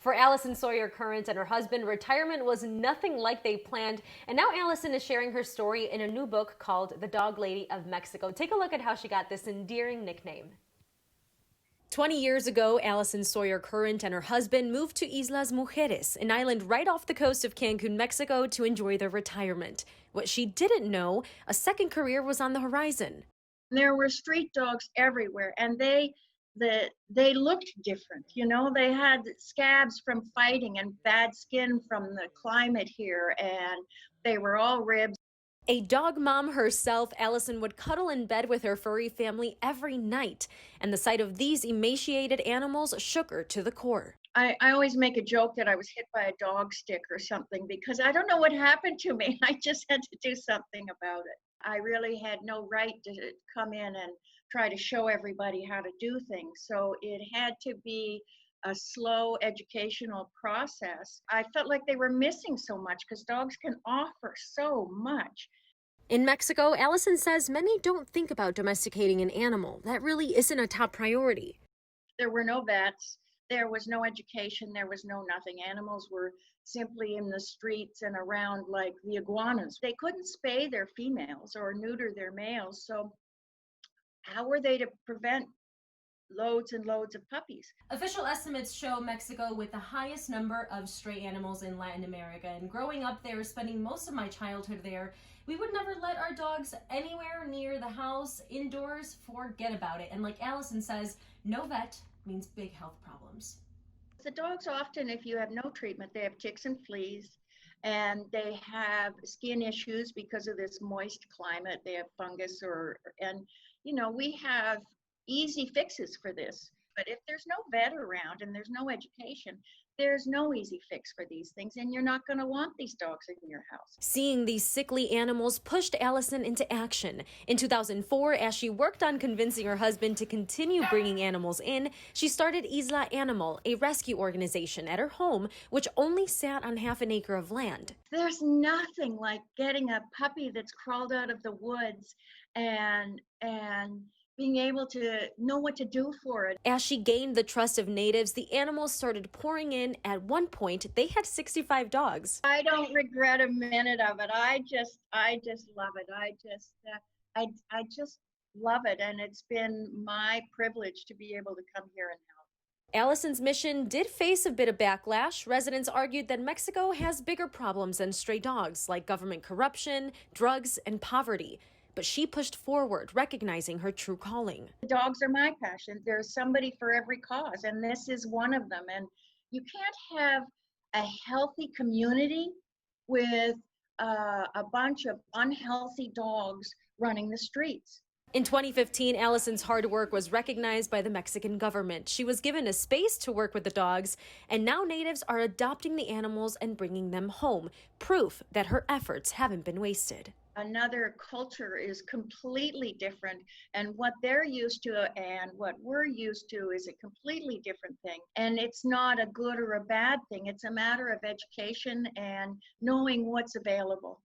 For Allison Sawyer-Current and her husband, retirement was nothing like they planned, and now Allison is sharing her story in a new book called The Dog Lady of Mexico. Take a look at how she got this endearing nickname. 20 years ago, Allison Sawyer-Current and her husband moved to Islas Mujeres, an island right off the coast of Cancun, Mexico, to enjoy their retirement. What she didn't know, a second career was on the horizon. There were street dogs everywhere, and they looked different. You know, they had scabs from fighting and bad skin from the climate here, and they were all ribs. A dog mom herself, Allison would cuddle in bed with her furry family every night, and the sight of these emaciated animals shook her to the core. I always make a joke that I was hit by a dog stick or something because I don't know what happened to me. I just had to do something about it. I really had no right to come in and try to show everybody how to do things. So it had to be a slow educational process. I felt like they were missing so much because dogs can offer so much. In Mexico, Allison says many don't think about domesticating an animal. That really isn't a top priority. There were no vets. There was no education, there was no nothing. Animals were simply in the streets and around like the iguanas. They couldn't spay their females or neuter their males, so how were they to prevent loads and loads of puppies? Official estimates show Mexico with the highest number of stray animals in Latin America. And growing up there, spending most of my childhood there, we would never let our dogs anywhere near the house, indoors, forget about it. And like Allison says, no vet means big health problems. The dogs often, if you have no treatment, they have ticks and fleas, and they have skin issues because of this moist climate. They have fungus and you know, we have easy fixes for this. But if there's no vet around and there's no education, there's no easy fix for these things, and you're not going to want these dogs in your house. Seeing these sickly animals pushed Allison into action. In 2004, as she worked on convincing her husband to continue bringing animals in, she started Isla Animal, a rescue organization at her home, which only sat on half an acre of land. There's nothing like getting a puppy that's crawled out of the woods and being able to know what to do for it. As she gained the trust of natives, the animals started pouring in. At one point, they had 65 dogs. I don't regret a minute of it. I just love it. I just love it, and it's been my privilege to be able to come here and help. Allison's mission did face a bit of backlash. Residents argued that Mexico has bigger problems than stray dogs, like government corruption, drugs, and poverty. But she pushed forward, recognizing her true calling. The dogs are my passion. There's somebody for every cause, and this is one of them. And you can't have a healthy community with a bunch of unhealthy dogs running the streets. In 2015, Allison's hard work was recognized by the Mexican government. She was given a space to work with the dogs, and now natives are adopting the animals and bringing them home, proof that her efforts haven't been wasted. Another culture is completely different, and what they're used to and what we're used to is a completely different thing. And it's not a good or a bad thing. It's a matter of education and knowing what's available.